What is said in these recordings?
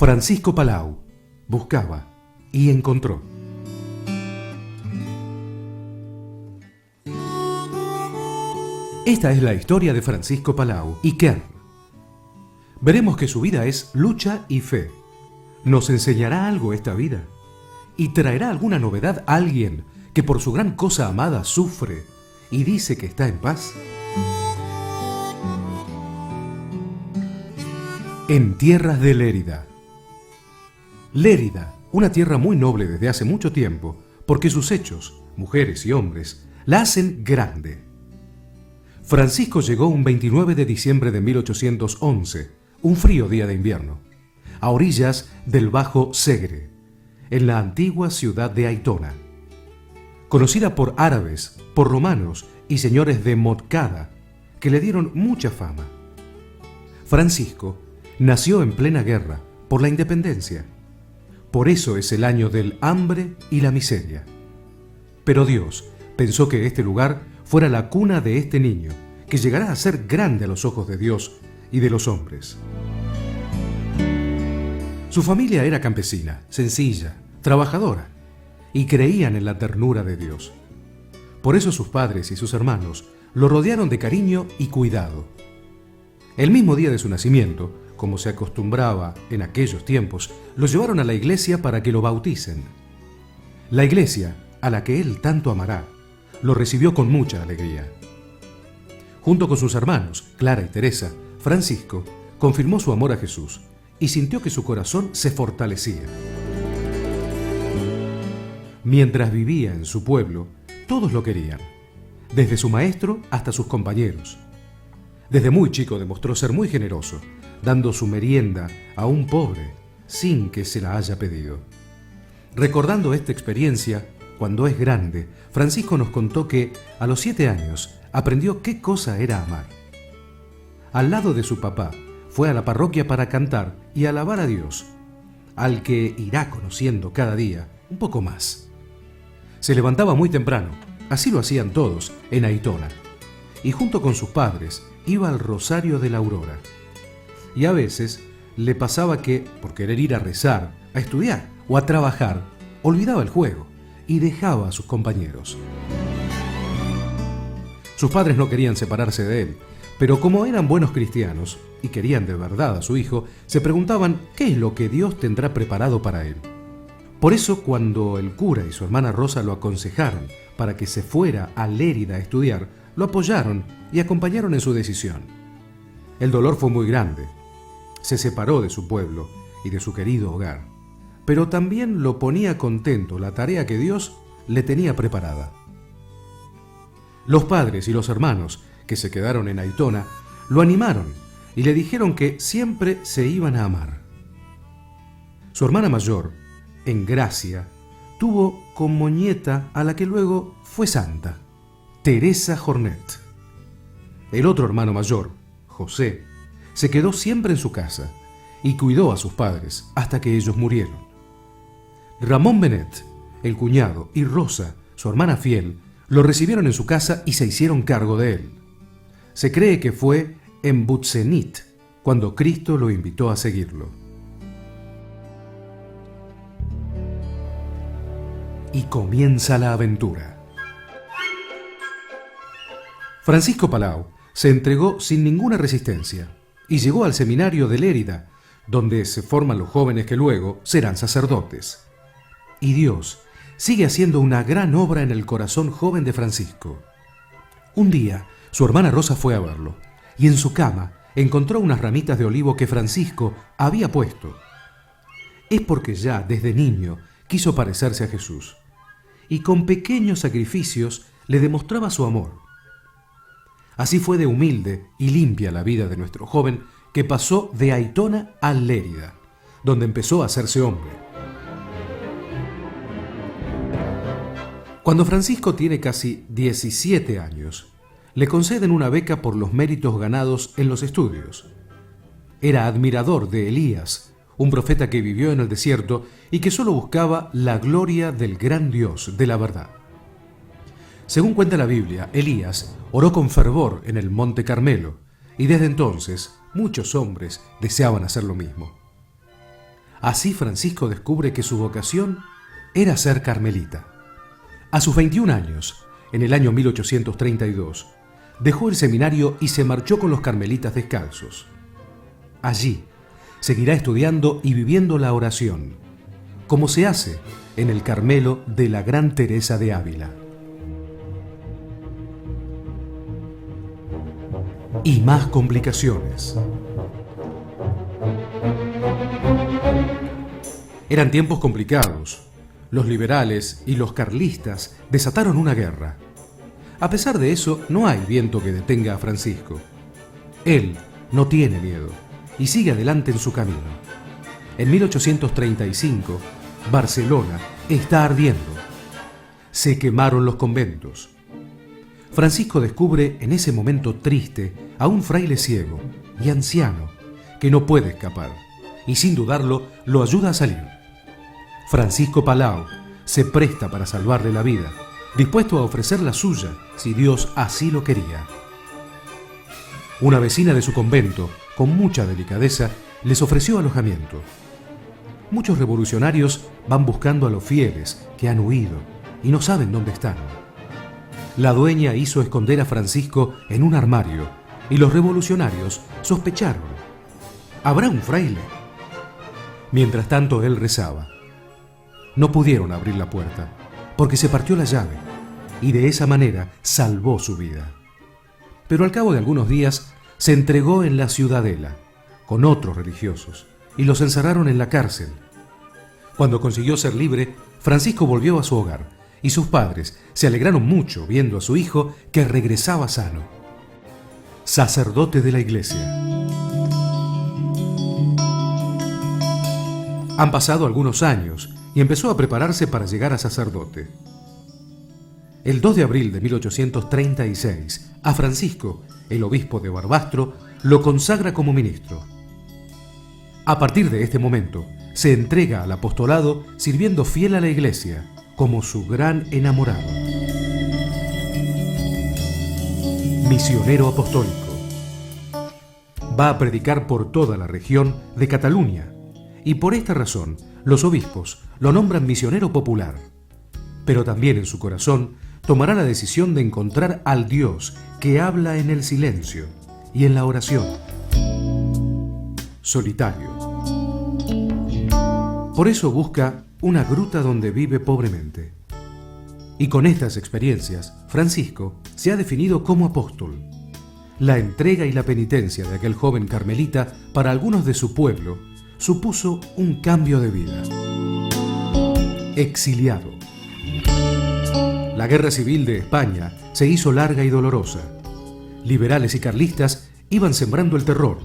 Francisco Palau buscaba y encontró. Esta es la historia de Francisco Palau y Kern. Veremos que su vida es lucha y fe. ¿Nos enseñará algo esta vida? ¿Y traerá alguna novedad a alguien que por su gran cosa amada sufre y dice que está en paz? En tierras de Lérida. Lérida, una tierra muy noble desde hace mucho tiempo, porque sus hechos, mujeres y hombres, la hacen grande. Francisco llegó un 29 de diciembre de 1811, un frío día de invierno, a orillas del Bajo Segre, en la antigua ciudad de Aitona. Conocida por árabes, por romanos y señores de Moncada, que le dieron mucha fama. Francisco nació en plena guerra por la independencia. Por eso es el año del hambre y la miseria. Pero Dios pensó que este lugar fuera la cuna de este niño, que llegará a ser grande a los ojos de Dios y de los hombres. Su familia era campesina, sencilla, trabajadora, y creían en la ternura de Dios. Por eso sus padres y sus hermanos lo rodearon de cariño y cuidado. El mismo día de su nacimiento, como se acostumbraba en aquellos tiempos, lo llevaron a la iglesia para que lo bauticen. La iglesia, a la que él tanto amará, lo recibió con mucha alegría. Junto con sus hermanos, Clara y Teresa, Francisco confirmó su amor a Jesús y sintió que su corazón se fortalecía. Mientras vivía en su pueblo, todos lo querían, desde su maestro hasta sus compañeros. Desde muy chico demostró ser muy generoso, dando su merienda a un pobre sin que se la haya pedido. Recordando esta experiencia, cuando es grande, Francisco nos contó que a los 7 años aprendió qué cosa era amar. Al lado de su papá, fue a la parroquia para cantar y alabar a Dios, al que irá conociendo cada día un poco más. Se levantaba muy temprano, así lo hacían todos en Aitona, y junto con sus padres iba al Rosario de la Aurora. Y a veces le pasaba que, por querer ir a rezar, a estudiar o a trabajar, olvidaba el juego y dejaba a sus compañeros. Sus padres no querían separarse de él, pero como eran buenos cristianos y querían de verdad a su hijo, se preguntaban qué es lo que Dios tendrá preparado para él. Por eso, cuando el cura y su hermana Rosa lo aconsejaron para que se fuera a Lérida a estudiar, lo apoyaron y acompañaron en su decisión. El dolor fue muy grande. Se separó de su pueblo y de su querido hogar, pero también lo ponía contento la tarea que Dios le tenía preparada. Los padres y los hermanos que se quedaron en Aitona lo animaron y le dijeron que siempre se iban a amar. Su hermana mayor, Engracia, tuvo como nieta a la que luego fue santa, Teresa Jornet. El otro hermano mayor, José, se quedó siempre en su casa y cuidó a sus padres hasta que ellos murieron. Ramón Benet, el cuñado, y Rosa, su hermana fiel, lo recibieron en su casa y se hicieron cargo de él. Se cree que fue en Butzenit cuando Cristo lo invitó a seguirlo. Y comienza la aventura. Francisco Palau se entregó sin ninguna resistencia y llegó al seminario de Lérida, donde se forman los jóvenes que luego serán sacerdotes. Y Dios sigue haciendo una gran obra en el corazón joven de Francisco. Un día, su hermana Rosa fue a verlo, y en su cama encontró unas ramitas de olivo que Francisco había puesto. Es porque ya desde niño quiso parecerse a Jesús, y con pequeños sacrificios le demostraba su amor. Así fue de humilde y limpia la vida de nuestro joven, que pasó de Aitona a Lérida, donde empezó a hacerse hombre. Cuando Francisco tiene casi 17 años, le conceden una beca por los méritos ganados en los estudios. Era admirador de Elías, un profeta que vivió en el desierto y que solo buscaba la gloria del gran Dios de la verdad. Según cuenta la Biblia, Elías oró con fervor en el Monte Carmelo, y desde entonces muchos hombres deseaban hacer lo mismo. Así Francisco descubre que su vocación era ser carmelita. A sus 21 años, en el año 1832, dejó el seminario y se marchó con los carmelitas descalzos. Allí seguirá estudiando y viviendo la oración, como se hace en el Carmelo de la Gran Teresa de Ávila. Y más complicaciones. Eran tiempos complicados. Los liberales y los carlistas desataron una guerra. A pesar de eso, no hay viento que detenga a Francisco. Él no tiene miedo y sigue adelante en su camino. En 1835, Barcelona está ardiendo. Se quemaron los conventos. Francisco descubre en ese momento triste a un fraile ciego y anciano que no puede escapar y sin dudarlo lo ayuda a salir. Francisco Palau se presta para salvarle la vida, dispuesto a ofrecer la suya si Dios así lo quería. Una vecina de su convento, con mucha delicadeza, les ofreció alojamiento. Muchos revolucionarios van buscando a los fieles que han huido y no saben dónde están. La dueña hizo esconder a Francisco en un armario y los revolucionarios sospecharon. ¿Habrá un fraile? Mientras tanto él rezaba. No pudieron abrir la puerta porque se partió la llave y de esa manera salvó su vida. Pero al cabo de algunos días se entregó en la Ciudadela con otros religiosos y los encerraron en la cárcel. Cuando consiguió ser libre, Francisco volvió a su hogar y sus padres se alegraron mucho viendo a su hijo que regresaba sano. Sacerdote de la Iglesia. Han pasado algunos años y empezó a prepararse para llegar a sacerdote. El 2 de abril de 1836, a Francisco, el obispo de Barbastro, lo consagra como ministro. A partir de este momento, se entrega al apostolado sirviendo fiel a la Iglesia, como su gran enamorado. Misionero apostólico. Va a predicar por toda la región de Cataluña, y por esta razón los obispos lo nombran misionero popular. Pero también en su corazón tomará la decisión de encontrar al Dios que habla en el silencio y en la oración. Solitario. Por eso busca una gruta donde vive pobremente. Y con estas experiencias, Francisco se ha definido como apóstol. La entrega y la penitencia de aquel joven carmelita para algunos de su pueblo supuso un cambio de vida. Exiliado. La guerra civil de España se hizo larga y dolorosa. Liberales y carlistas iban sembrando el terror.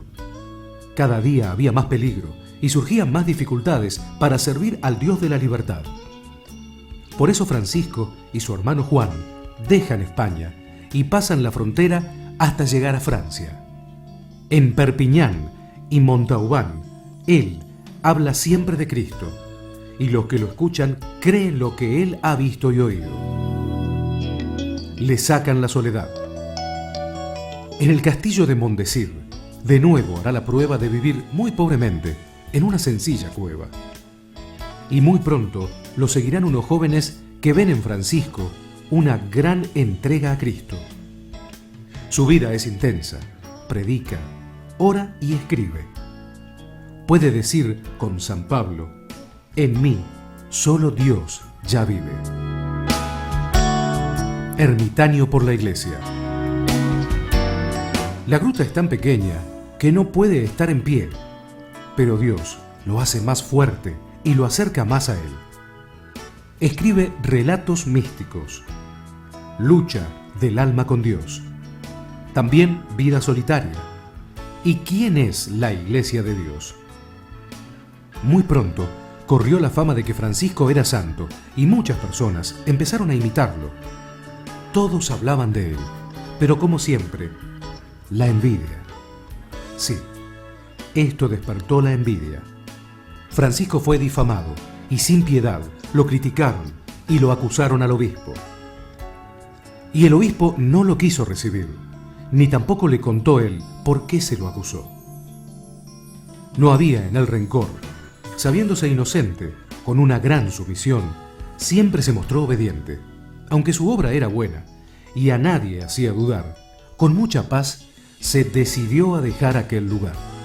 Cada día había más peligro y surgían más dificultades para servir al Dios de la libertad. Por eso Francisco y su hermano Juan dejan España y pasan la frontera hasta llegar a Francia. En Perpiñán y Montauban, él habla siempre de Cristo y los que lo escuchan creen lo que él ha visto y oído. Le sacan la soledad. En el castillo de Mondesir, de nuevo hará la prueba de vivir muy pobremente en una sencilla cueva. Y muy pronto lo seguirán unos jóvenes que ven en Francisco una gran entrega a Cristo. Su vida es intensa, predica, ora y escribe. Puede decir con San Pablo: en mí solo Dios ya vive. Ermitaño por la Iglesia. La gruta es tan pequeña que no puede estar en pie, pero Dios lo hace más fuerte y lo acerca más a Él. Escribe relatos místicos, lucha del alma con Dios, también vida solitaria. ¿Y quién es la Iglesia de Dios? Muy pronto corrió la fama de que Francisco era santo y muchas personas empezaron a imitarlo. Todos hablaban de él, pero como siempre, la envidia. Sí, esto despertó la envidia. Francisco fue difamado y sin piedad lo criticaron y lo acusaron al obispo. Y el obispo no lo quiso recibir, ni tampoco le contó él por qué se lo acusó. No había en él rencor, sabiéndose inocente, con una gran sumisión, siempre se mostró obediente. Aunque su obra era buena y a nadie hacía dudar, con mucha paz se decidió a dejar aquel lugar.